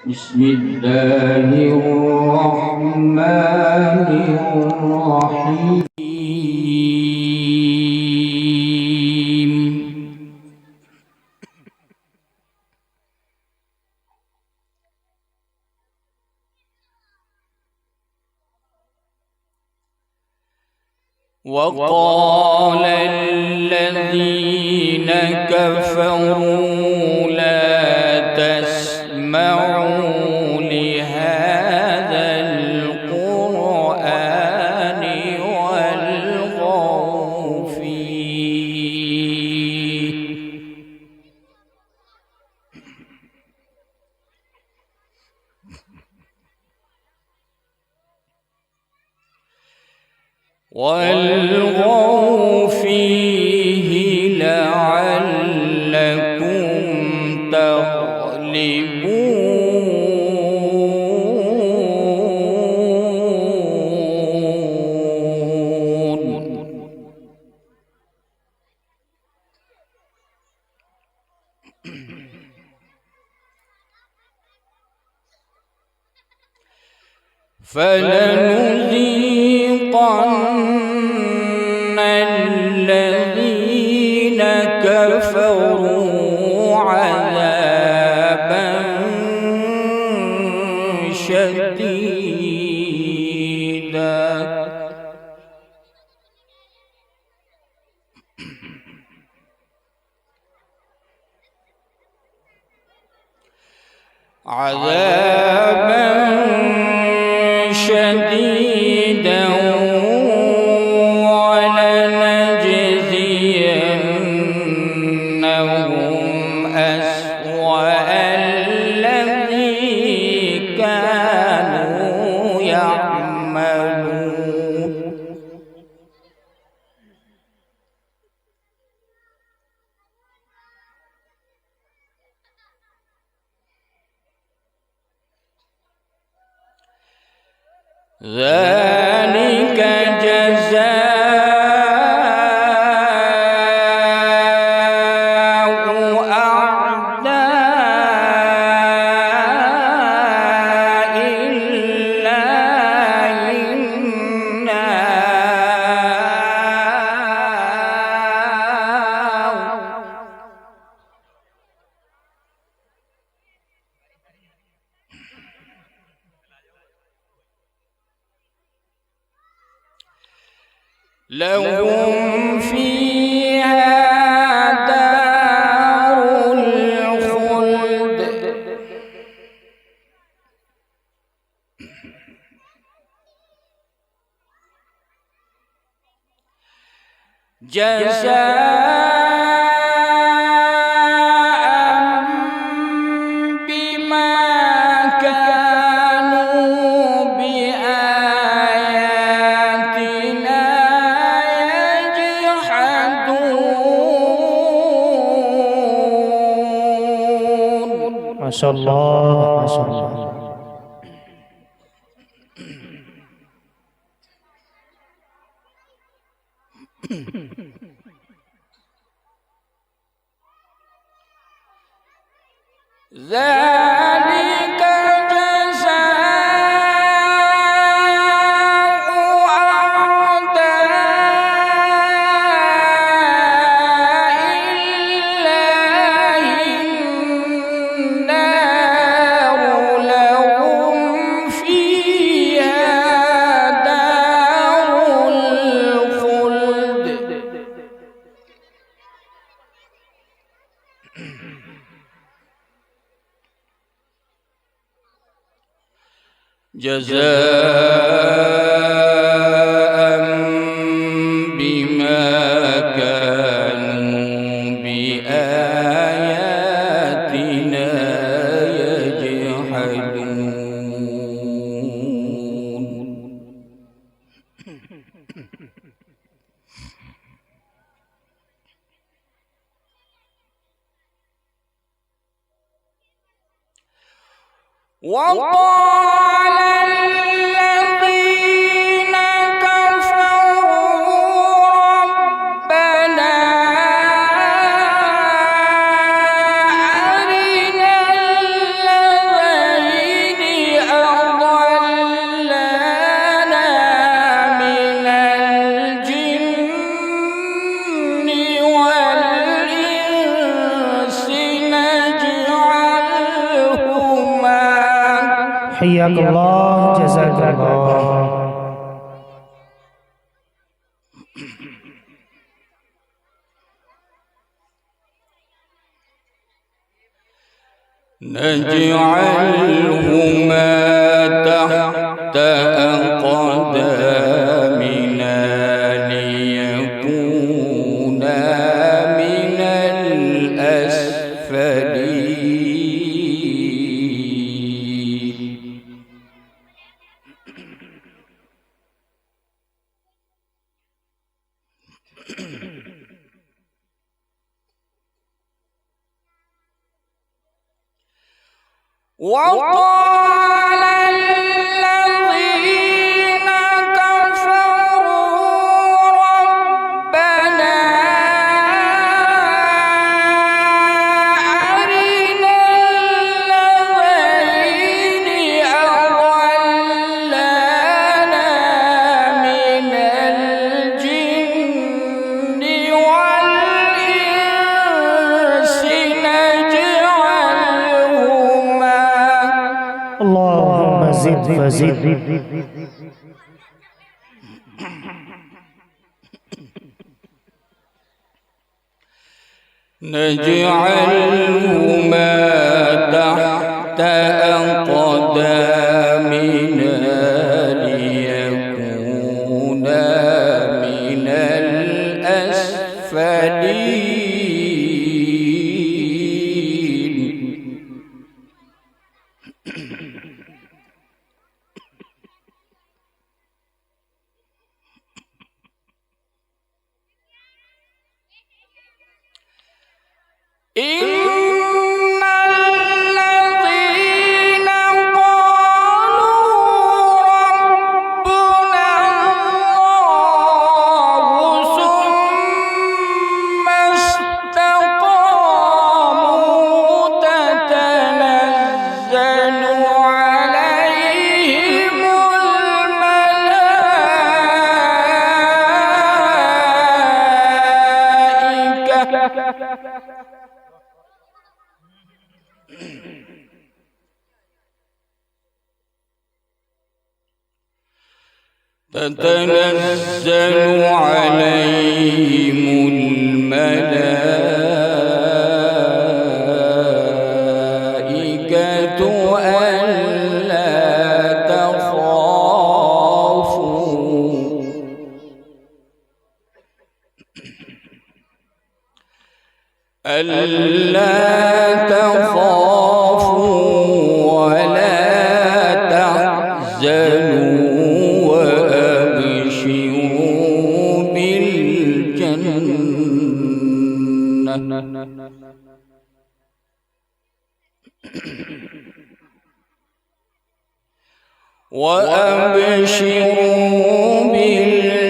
بسم الله الرحمن الرحيم. وقال الذين كفروا لا تسمعوا لهذا القرآن والغوا فيه لعلكم تغلبون. فلنذيقن الذين كفروا عذابا شديدا ولنجزينهم أسوأ الذي كانوا يعملون. ذلك جزاء أعداء الله النار. لهم فيها دار الخلد جزاء بما كانوا بآياتنا يجحدون. ما شاء الله ما شاء الله. ذلك جزاء أعداء الله النار. لهم فيها دار الخلد جزاء بما كانوا بآياتنا يجحدون. وقال الذين كفروا ربنا أرنا الذين حياك الله جزاك الله. نجعلهما تحت أقدامنا ليكونا من الأسفلين. وقال الذين كفروا ربنا أرنا الذين أضلانا من الجن والإنس نجعلهما. اللهم زد فزد. نجعلهما تحت أقدامنا ليكونا من الأسفلين. إن الذين قالوا ربنا الله ثم استقاموا تتنزل عليهم الملائكة تتنزل عليهم الملائكة ألا تخافوا ولا تحزنوا وأبشروا بالجنة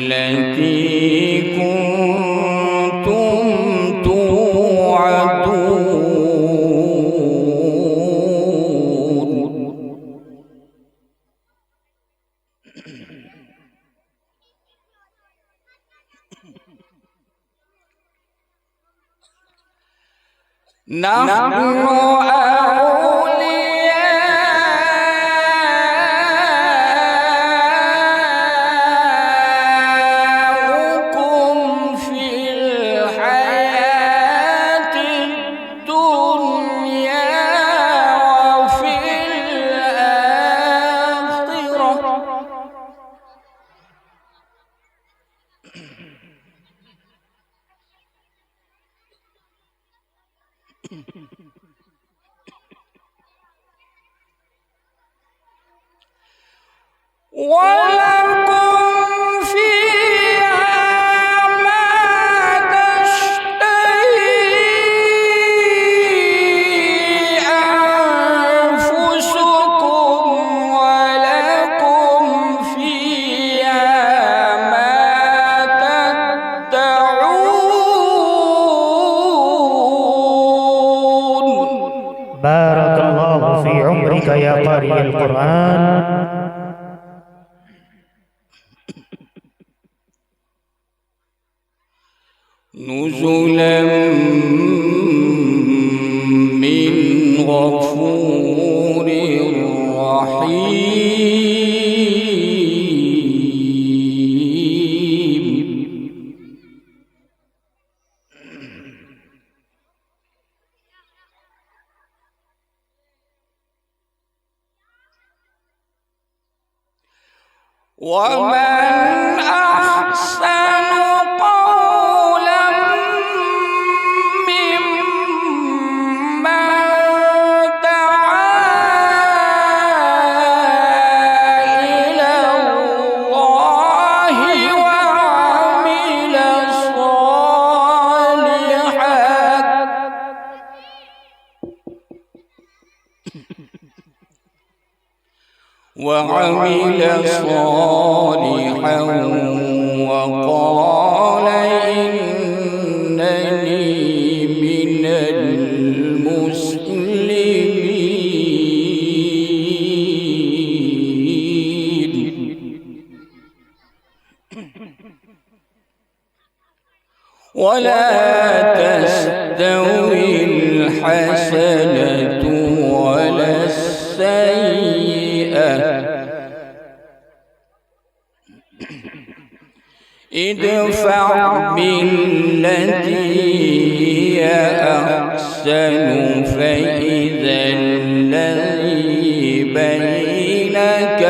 التي كنتم توعدون. نحن أولياؤكم في الحياة الدنيا وفي الآخرة. ولكم فيها ما تشتهي أنفسكم ولكم فيها ما تدعون. بارك الله في عمرك يا قارئ القرآن. نزلا من الغفور الرحيم. ومن أحسن قولا ممن دعا إلى الله وعمل صالحا وقال إنني من المسلمين. ولا تستوي الحسنة ولا السيئة ادفع بالتي هي أحسن فإذا الذي بينك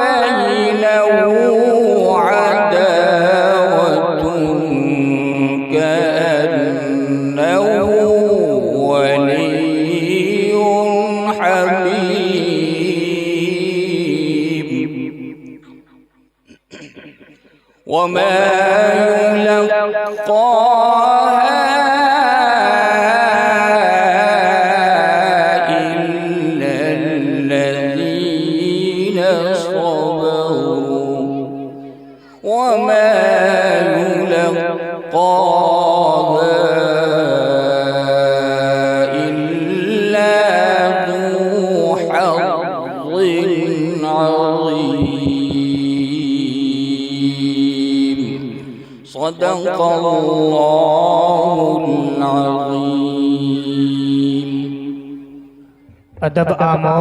وبينه عداوة كأنه ولي حميم. وما يلقاها إلا الذين صبروا وما يلقاها إلا ذو حظ عظيم. صدق الله العظيم. अदब आमोज